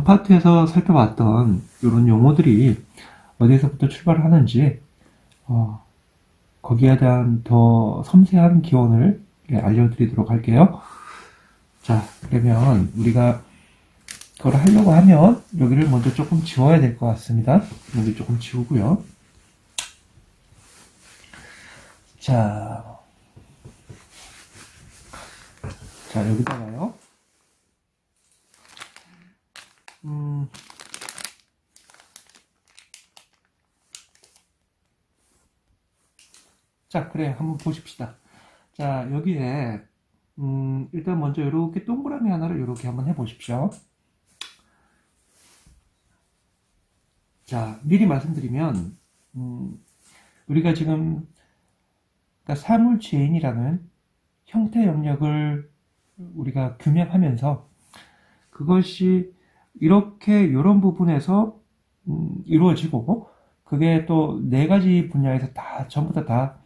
파트에서 살펴봤던 이런 용어들이 어디에서부터 출발하는지 거기에 대한 더 섬세한 기원을 알려드리도록 할게요. 자, 그러면 우리가 그걸 하려고 하면 여기를 먼저 조금 지워야 될 것 같습니다. 여기 조금 지우고요. 자, 여기다가요. 자, 그래, 한번 보십시다. 자, 여기에 일단 먼저 이렇게 동그라미 하나를 이렇게 한번 해보십시오. 자, 미리 말씀드리면 우리가 지금 사물체인이라는 형태 영역을 우리가 규명하면서 그것이 이렇게 이런 부분에서 이루어지고 그게 또 네 가지 분야에서 다 전부 다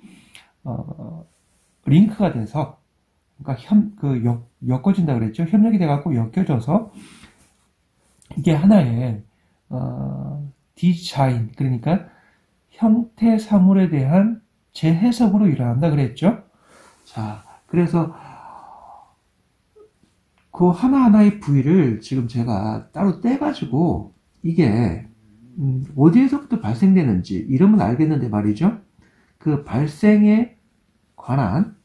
링크가 돼서 그러니까 엮어진다 그랬죠. 협력이 돼갖고 엮여져서 이게 하나의 디자인, 그러니까 형태 사물에 대한 재해석으로 일어난다 그랬죠. 자, 그래서 그 하나하나의 부위를 지금 제가 따로 떼가지고 이게 어디에서부터 발생되는지 이름은 알겠는데 말이죠. 그 발생에 관한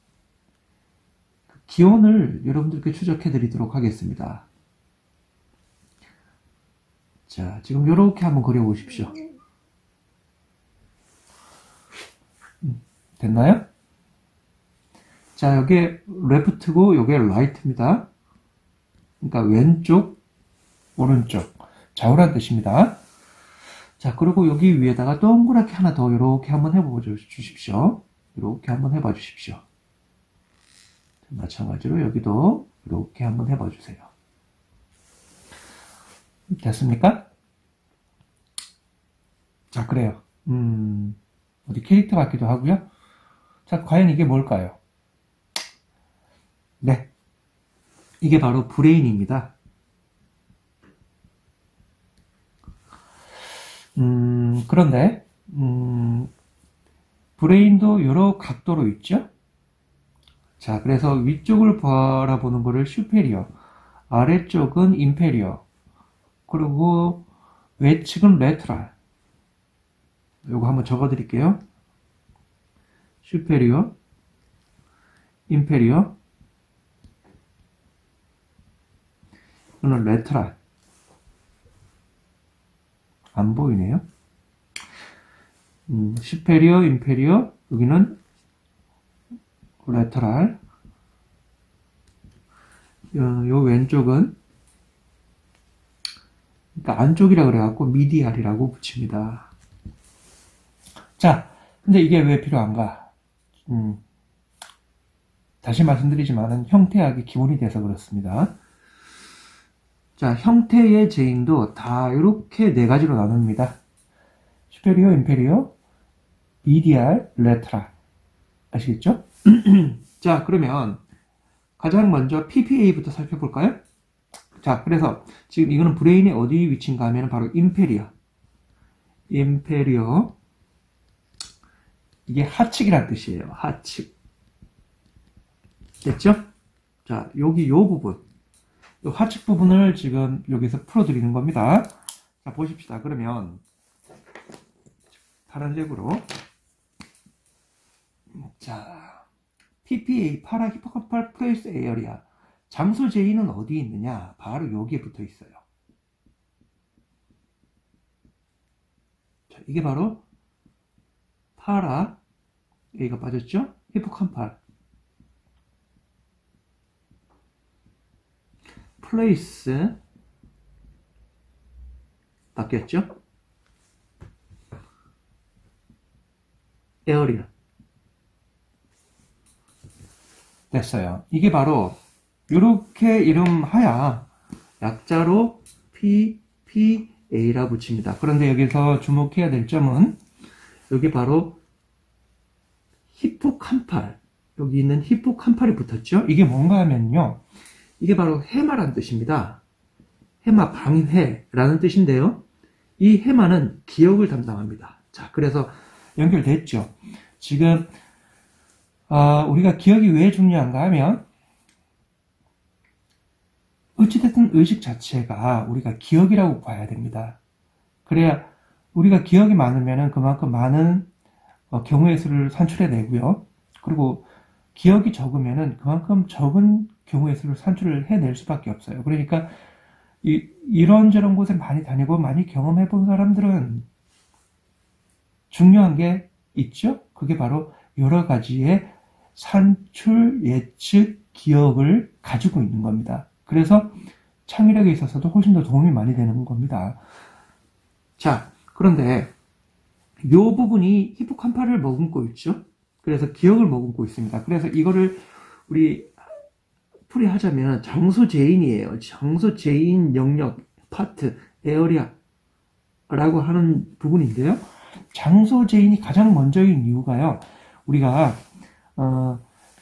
기원을 여러분들께 추적해 드리도록 하겠습니다. 자, 지금 이렇게 한번 그려 보십시오. 됐나요? 자, 여기에 레프트고 여기에 라이트입니다. 그러니까 왼쪽, 오른쪽, 좌우란 뜻입니다. 자, 그리고 여기 위에다가 동그랗게 하나 더 이렇게 한번 해봐 주십시오. 이렇게 한번 해봐 주십시오. 마찬가지로 여기도 이렇게 한번 해봐 주세요. 됐습니까? 자, 그래요. 어디 캐릭터 같기도 하고요. 자, 과연 이게 뭘까요? 네. 이게 바로 브레인입니다. 그런데, 브레인도 여러 각도로 있죠? 자, 그래서 위쪽을 바라보는 거를 슈페리어, 아래쪽은 인페리어, 그리고 외측은 레트랄. 요거 한번 적어 드릴게요. 슈페리어, 인페리어, 이거는 레트랄. 안 보이네요. 슈페리어, 인페리어, 여기는 레터랄. 요 왼쪽은 그러니까 안쪽이라 그래갖고 미디알이라고 붙입니다. 자, 근데 이게 왜 필요한가? 다시 말씀드리지만은 형태학이 기본이 돼서 그렇습니다. 자, 형태의 제인도 다 이렇게 네 가지로 나눕니다. 슈페리어, 인페리어, 미디알, 레트랄. 아시겠죠? 자, 그러면 가장 먼저 PPA부터 살펴볼까요? 자, 그래서 지금 이거는 브레인의 어디 위치인가 하면 바로 인페리어. 인페리어. 이게 하측이란 뜻이에요. 하측. 됐죠? 자, 여기 요 부분. 요 하측 부분을 지금 여기서 풀어드리는 겁니다. 자, 보십시다. 그러면 파란색으로. 자, PPA, 파라 히포캄팔 플레이스 에어리아. 장소 제인은 어디에 있느냐? 바로 여기에 붙어 있어요. 자, 이게 바로 파라, A가 빠졌죠? 히포캄팔. 플레이스, 바뀌었죠? 에어리아. 됐어요. 이게 바로 이렇게 이름하야 약자로 PPA라 붙입니다. 그런데 여기서 주목해야 될 점은 여기 바로 히포캄팔, 여기 있는 히포캄팔이 붙었죠. 이게 뭔가 하면요, 이게 바로 해마란 뜻입니다. 해마 방해라는 뜻인데요. 이 해마는 기억을 담당합니다. 자, 그래서 연결됐죠. 지금 우리가 기억이 왜 중요한가 하면 어찌됐든 의식 자체가 우리가 기억이라고 봐야 됩니다. 그래야 우리가 기억이 많으면 그만큼 많은 경우의 수를 산출해내고요. 그리고 기억이 적으면 그만큼 적은 경우의 수를 산출을 해낼 수밖에 없어요. 그러니까 이런저런 곳에 많이 다니고 많이 경험해 본 사람들은 중요한 게 있죠. 그게 바로 여러 가지의 산출, 예측, 기억을 가지고 있는 겁니다. 그래서 창의력에 있어서도 훨씬 더 도움이 많이 되는 겁니다. 자, 그런데 이 부분이 히포캄팔을 머금고 있죠. 그래서 기억을 머금고 있습니다. 그래서 이거를 우리 풀이하자면 장소재인이에요. 장소재인 영역, 파트, 에어리아라고 하는 부분인데요. 장소재인이 가장 먼저인 이유가요. 우리가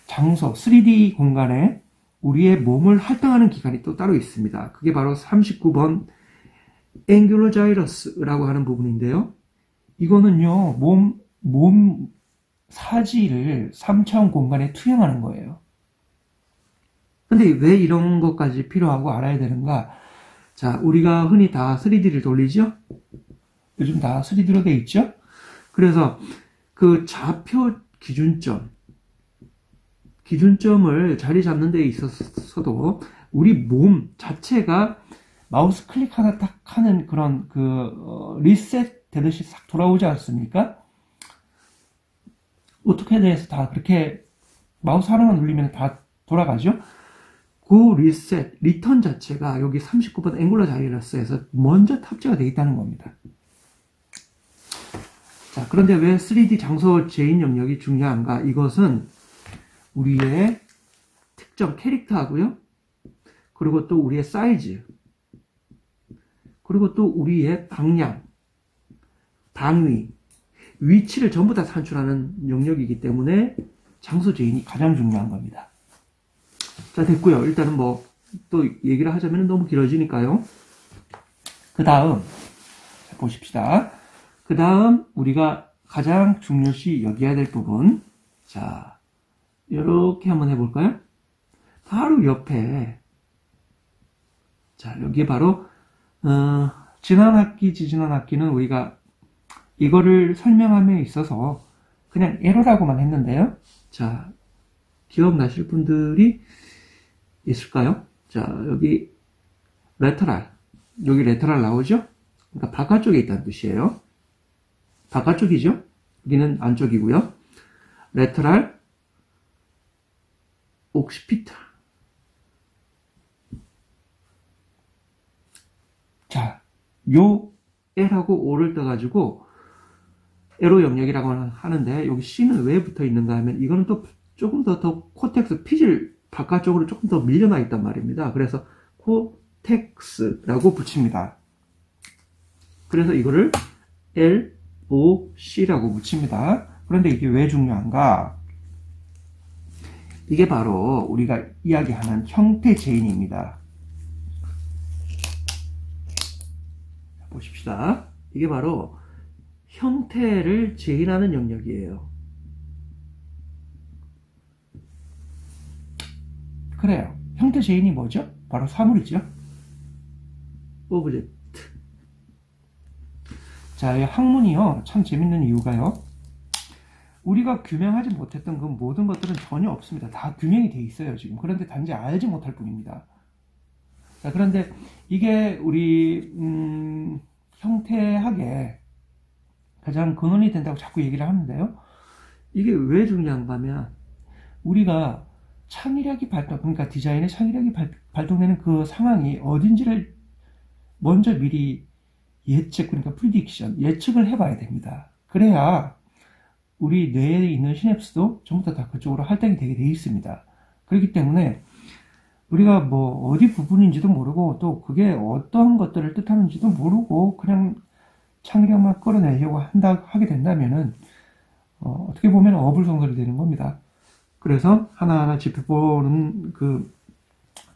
장소, 3D 공간에 우리의 몸을 할당하는 기관이 또 따로 있습니다. 그게 바로 39번 앵귤러 자이러스라고 하는 부분인데요. 이거는요, 몸 사지를 3차원 공간에 투영하는 거예요. 근데 왜 이런 것까지 필요하고 알아야 되는가? 자, 우리가 흔히 다 3D를 돌리죠? 요즘 다 3D로 돼 있죠? 그래서 그 좌표 기준점을 자리 잡는 데 있어서도 우리 몸 자체가 마우스 클릭 하나 딱 하는 그런 리셋 되듯이 싹 돌아오지 않습니까? 어떻게 돼서 다 그렇게 마우스 하나만 눌리면 다 돌아가죠? 그 리셋, 리턴 자체가 여기 39번 앵글러 자이러스에서 먼저 탑재가 되어 있다는 겁니다. 자, 그런데 왜 3D 장소 재인 영역이 중요한가? 이것은 우리의 특정 캐릭터하고요. 그리고 또 우리의 사이즈. 그리고 또 우리의 방향, 방위, 위치를 전부 다 산출하는 영역이기 때문에 장소 재인이 가장 중요한 겁니다. 자, 됐고요. 일단은 또 얘기를 하자면 너무 길어지니까요. 그 다음, 보십시다. 그 다음, 우리가 가장 중요시 여겨야 될 부분. 자, 이렇게 한번 해볼까요? 바로 옆에. 자, 여기에 바로, 지난 학기, 지지난 학기는 우리가 이거를 설명함에 있어서 그냥 에러라고만 했는데요. 자, 기억나실 분들이 있을까요? 자, 여기 레터럴. 여기 레터럴 나오죠? 그러니까 바깥쪽에 있다는 뜻이에요. 바깥쪽이죠? 여기는 안쪽이고요. 레터럴, 옥시피탈. 자, 요 L하고 O를 떠가지고 에로 영역이라고 하는데 여기 C는 왜 붙어 있는가 하면 이거는 또 조금 더 코텍스 피질 바깥쪽으로 조금 더 밀려나 있단 말입니다. 그래서 코텍스라고 붙입니다. 그래서 이거를 LOC라고 붙입니다. 그런데 이게 왜 중요한가? 이게 바로 우리가 이야기하는 형태 재인입니다. 보십시다. 이게 바로 형태를 재인하는 영역이에요. 그래요. 형태 재인이 뭐죠? 바로 사물이죠. 오브젝트. 자, 이 학문이요. 참 재밌는 이유가요. 우리가 규명하지 못했던 그 모든 것들은 전혀 없습니다. 다 규명이 돼 있어요, 지금. 그런데 단지 알지 못할 뿐입니다. 자, 그런데 이게 우리 형태학에 가장 근원이 된다고 자꾸 얘기를 하는데요. 이게 왜 중요한가 하면 우리가 창의력이 그러니까 디자인의 창의력이 발동되는 그 상황이 어딘지를 먼저 미리 그러니까 프리딕션, 예측을 해봐야 됩니다. 그래야 우리 뇌에 있는 시냅스도 전부 다 그쪽으로 할당이 되게 돼 있습니다. 그렇기 때문에 우리가 어디 부분인지도 모르고 또 그게 어떤 것들을 뜻하는지도 모르고 그냥 창의력만 끌어내려고 하게 된다면은 어떻게 보면 어불성설이 되는 겁니다. 그래서 하나하나 짚어보는 그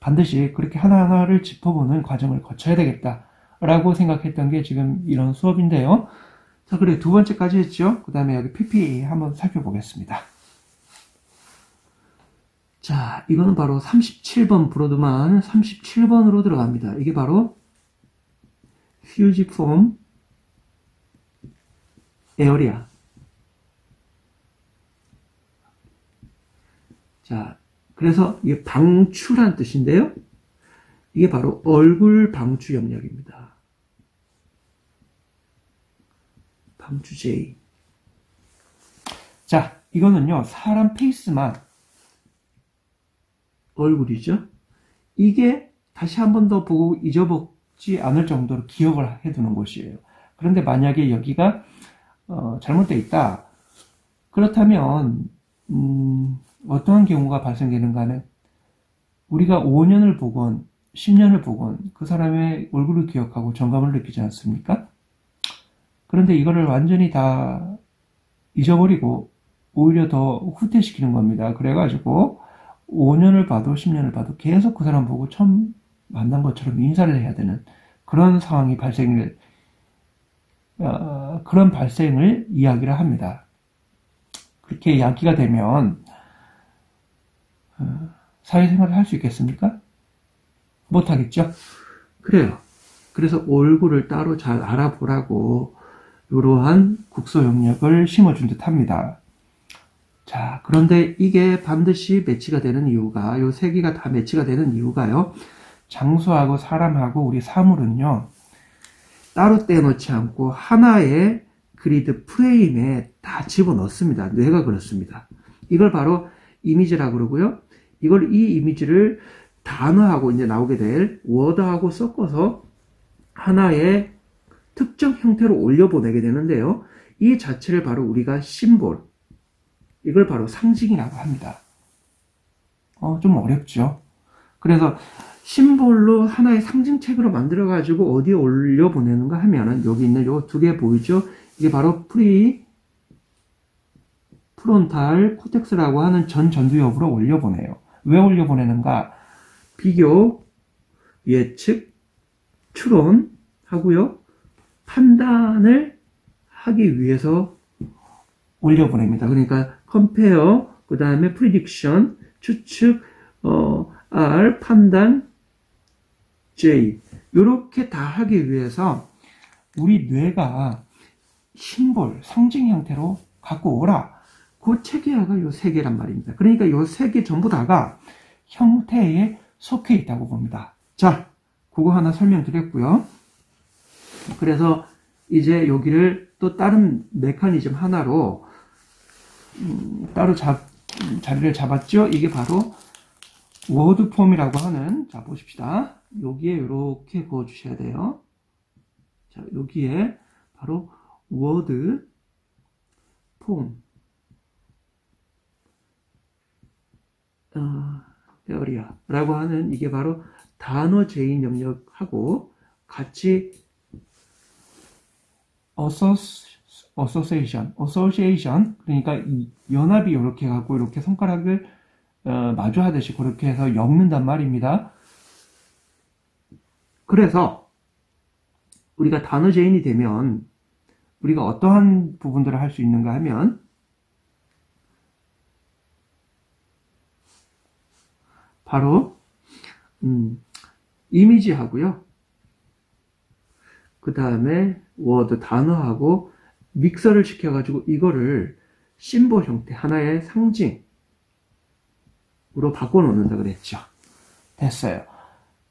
반드시 그렇게 하나하나를 짚어보는 과정을 거쳐야 되겠다라고 생각했던 게 지금 이런 수업인데요. 자, 그래 두 번째까지 했죠. 그 다음에 여기 PPA 한번 살펴보겠습니다. 자, 이거는 바로 37번 브로드만 37번으로 들어갑니다. 이게 바로 fusiform area. 자, 그래서 이게 방추란 뜻인데요. 이게 바로 얼굴 방추 영역입니다. 방추 J. 자, 이거는요, 사람 페이스만 얼굴이죠. 이게 다시 한 번 더 보고 잊어먹지 않을 정도로 기억을 해두는 곳이에요. 그런데 만약에 여기가 잘못되어 있다. 그렇다면 어떠한 경우가 발생되는가 하면 우리가 5년을 보건 10년을 보건 그 사람의 얼굴을 기억하고 정감을 느끼지 않습니까? 그런데 이거를 완전히 다 잊어버리고 오히려 더 후퇴시키는 겁니다. 그래가지고 5년을 봐도 10년을 봐도 계속 그 사람 보고 처음 만난 것처럼 인사를 해야 되는 그런 상황이 그런 발생을 이야기를 합니다. 그렇게 이야기가 되면 사회생활을 할 수 있겠습니까? 못하겠죠? 그래요. 그래서 얼굴을 따로 잘 알아보라고 이러한 국소 영역을 심어준 듯 합니다. 자, 그런데 이게 반드시 매치가 되는 이유가, 요 세 개가 다 매치가 되는 이유가요. 장소하고 사람하고 우리 사물은요, 따로 떼놓지 않고 하나의 그리드 프레임에 다 집어넣습니다. 뇌가 그렇습니다. 이걸 바로 이미지라고 그러고요. 이 이미지를 단어하고 이제 나오게 될 워드하고 섞어서 하나의 특정 형태로 올려보내게 되는데요. 이 자체를 바로 우리가 심볼, 이걸 바로 상징이라고 합니다. 좀 어렵죠. 그래서 심볼로 하나의 상징책으로 만들어가지고 어디에 올려보내는가 하면은 여기 있는 요 두 개 보이죠? 이게 바로 프론탈 코텍스라고 하는 전두엽으로 올려보내요. 왜 올려보내는가? 비교, 예측, 추론 하고요. 판단을 하기 위해서 올려보냅니다. 그러니까 compare, 그 다음에 prediction, 추측, R, 판단, J. 이렇게 다 하기 위해서 우리 뇌가 심볼, 상징 형태로 갖고 오라. 그 체계화가 요 세 개란 말입니다. 그러니까 요 세 개 전부 다가 형태에 속해 있다고 봅니다. 자, 그거 하나 설명드렸고요. 그래서 이제 여기를 또 다른 메커니즘 하나로 따로 자리를 잡았죠. 이게 바로 워드 폼이라고 하는, 자 보십시다. 여기에 이렇게 그어 주셔야 돼요. 자, 여기에 바로 워드 폼 에어리아라고 하는, 이게 바로 단어 제인 영역하고 같이 association, 그러니까 이 연합이 이렇게 갖고 이렇게 손가락을 마주 하듯이 그렇게 해서 엮는단 말입니다. 그래서 우리가 단어 제인이 되면 우리가 어떠한 부분들을 할 수 있는가 하면 바로 이미지하고요. 그 다음에 워드 단어하고 믹서를 시켜가지고 이거를 심볼 형태, 하나의 상징으로 바꿔놓는다 그랬죠. 됐어요.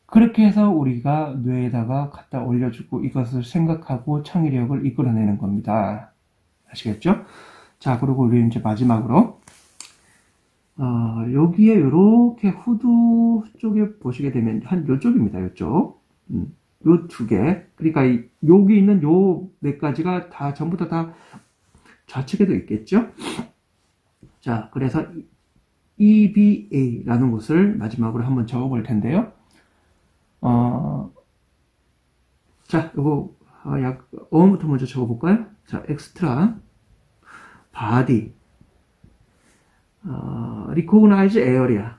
그렇게 해서 우리가 뇌에다가 갖다 올려주고 이것을 생각하고 창의력을 이끌어내는 겁니다. 아시겠죠? 자, 그리고 우리 이제 마지막으로 여기에 이렇게 후드 쪽에 보시게 되면 한 요쪽입니다. 요쪽. 요 두 개. 그러니까 여기 있는 요 몇 가지가 다 전부 다 좌측에도 있겠죠? 자, 그래서 EBA라는 것을 마지막으로 한번 적어볼 텐데요. 자, 요거 어음부터 먼저 적어볼까요? 자, 엑스트라 바디 recognize area,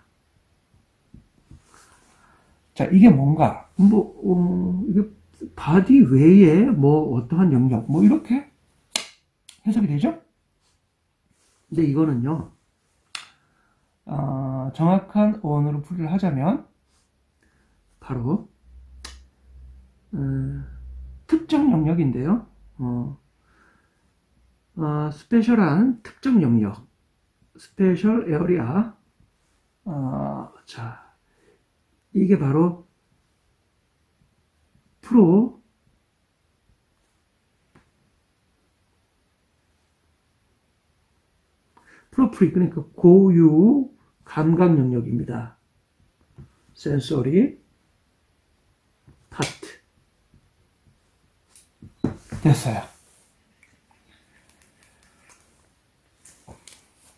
자, 이게 뭔가, 이게 바디 외에 어떠한 영역, 이렇게 해석이 되죠? 근데 이거는요, 정확한 어원으로 풀이를 하자면, 바로, 특정 영역인데요. 스페셜한 특정 영역, 스페셜 에어리아. 자, 이게 바로 프로프리, 그러니까 고유 감각 영역입니다. 센서리 파트. 됐어요.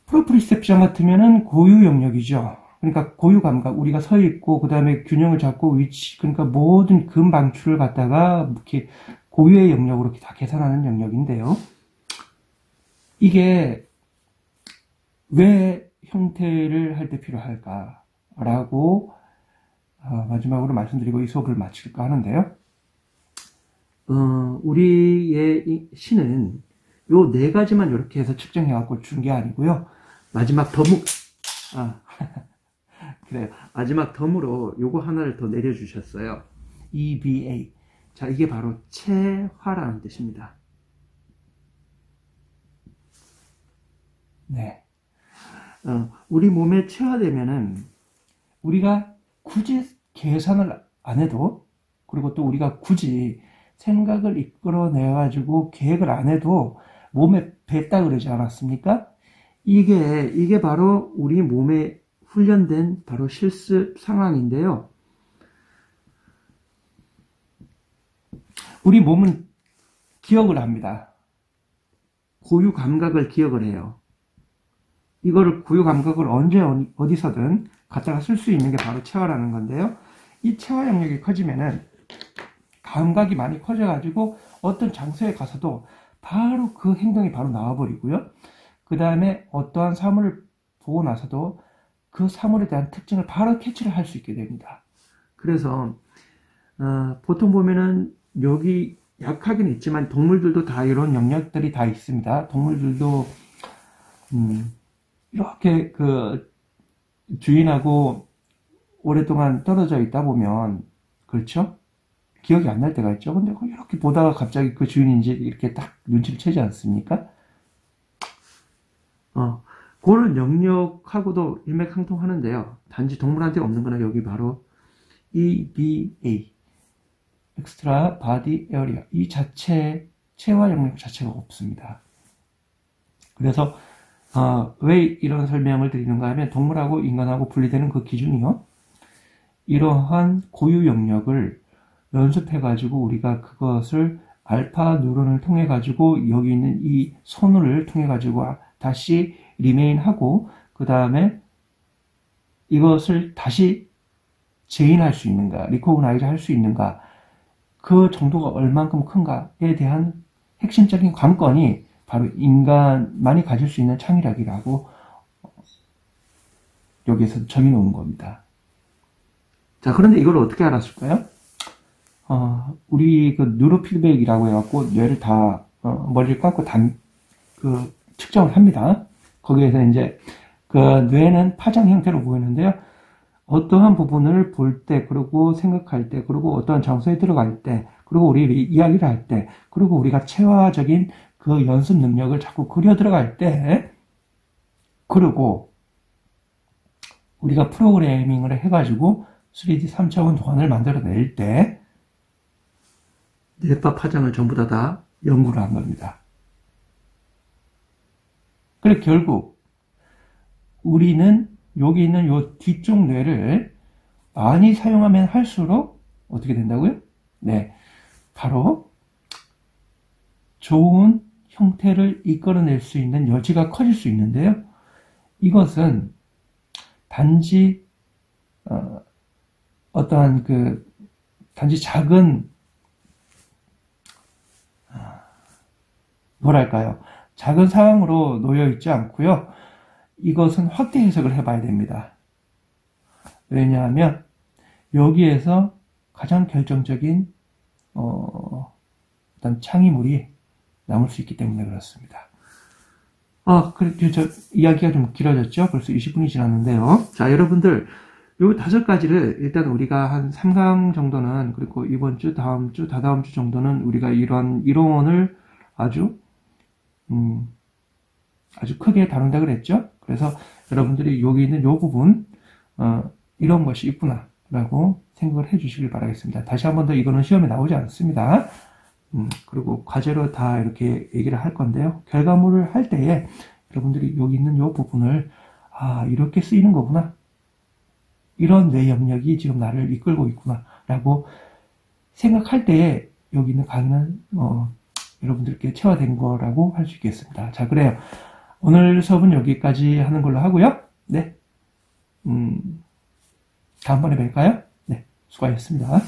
프로프리셉션 같으면은 고유 영역이죠. 그러니까 고유 감각, 우리가 서 있고, 그 다음에 균형을 잡고 위치, 그러니까 모든 금 방출을 갖다가 이렇게 고유의 영역으로 이렇게 다 계산하는 영역인데요. 이게 왜 형태를 할 때 필요할까라고 마지막으로 말씀드리고 이 수업을 마칠까 하는데요. 우리의 이 시는 요 네 가지만 이렇게 해서 측정해갖고 준 게 아니고요. 마지막 그래요. 마지막 덤으로 요거 하나를 더 내려주셨어요. EVA. 자, 이게 바로 체화라는 뜻입니다. 네. 우리 몸에 체화되면은 우리가 굳이 계산을 안 해도, 그리고 또 우리가 굳이 생각을 이끌어내가지고 계획을 안 해도 몸에 뱄다 그러지 않았습니까? 이게 바로 우리 몸에 훈련된 바로 실습 상황인데요. 우리 몸은 기억을 합니다. 고유 감각을 기억을 해요. 이거를 고유 감각을 언제 어디서든 갖다가 쓸 수 있는 게 바로 체화라는 건데요. 이 체화 영역이 커지면은 감각이 많이 커져가지고 어떤 장소에 가서도 바로 그 행동이 바로 나와버리고요. 그 다음에 어떠한 사물을 보고 나서도 그 사물에 대한 특징을 바로 캐치를 할 수 있게 됩니다. 그래서 보통 보면은 여기 약하긴 있지만 동물들도 다 이런 영역들이 다 있습니다. 동물들도 이렇게 그 주인하고 오랫동안 떨어져 있다 보면, 그렇죠? 기억이 안 날 때가 있죠. 근데 이렇게 보다가 갑자기 그 주인인지 이렇게 딱 눈치를 채지 않습니까? 그런 영역하고도 일맥상통하는데요. 단지 동물한테 없는 거는 여기 바로 EBA, Extra Body Area, 이 체화 영역 자체가 없습니다. 그래서 왜 이런 설명을 드리는가 하면, 동물하고 인간하고 분리되는 그 기준이요, 이러한 고유 영역을 연습해가지고 우리가 그것을 알파 뉴런을 통해가지고 여기 있는 이 선을 통해가지고 다시 리메인하고, 그 다음에 이것을 다시 제인할 수 있는가, 리코그나이즈 할 수 있는가, 그 정도가 얼만큼 큰가에 대한 핵심적인 관건이 바로 인간만이 가질 수 있는 창의력이라고 여기에서 정해놓은 겁니다. 자, 그런데 이걸 어떻게 알았을까요? 우리 그 뉴로피드백이라고 해갖고 뇌를 다 머리를 감고 측정을 합니다. 거기에서 이제 그 뇌는 파장 형태로 보이는데요. 어떠한 부분을 볼 때, 그리고 생각할 때, 그리고 어떠한 장소에 들어갈 때, 그리고 우리 이야기를 할 때, 그리고 우리가 체화적인 그 연습 능력을 자꾸 그려 들어갈 때, 그리고 우리가 프로그래밍을 해가지고 3D 3차원 도안을 만들어낼 때 뇌파 파장을 전부 다 연구를 한 겁니다. 그래 결국 우리는 여기 있는 요 뒤쪽 뇌를 많이 사용하면 할수록 어떻게 된다고요? 네, 바로 좋은 형태를 이끌어낼 수 있는 여지가 커질 수 있는데요. 이것은 단지 어떠한 단지 작은 뭐랄까요, 작은 상황으로 놓여 있지 않고요. 이것은 확대 해석을 해봐야 됩니다. 왜냐하면 여기에서 가장 결정적인 어떤 창의물이 남을 수 있기 때문에 그렇습니다. 이야기가 좀 길어졌죠? 벌써 20분이 지났는데요. 자, 여러분들, 요 5가지를 일단 우리가 한 3강 정도는, 그리고 이번 주, 다음 주, 다다음 주 정도는 우리가 이런 이론을 아주 크게 다룬다 그랬죠? 그래서 여러분들이 여기 있는 요 부분, 이런 것이 있구나, 라고 생각을 해 주시길 바라겠습니다. 다시 한 번 더 이거는 시험에 나오지 않습니다. 그리고 과제로 다 이렇게 얘기를 할 건데요. 결과물을 할 때에 여러분들이 여기 있는 이 부분을 이렇게 쓰이는 거구나. 이런 뇌 영역이 지금 나를 이끌고 있구나. 라고 생각할 때에 여기 있는 강의는 여러분들께 체화된 거라고 할 수 있겠습니다. 자, 그래요. 오늘 수업은 여기까지 하는 걸로 하고요. 네. 다음번에 뵐까요? 네. 수고하셨습니다.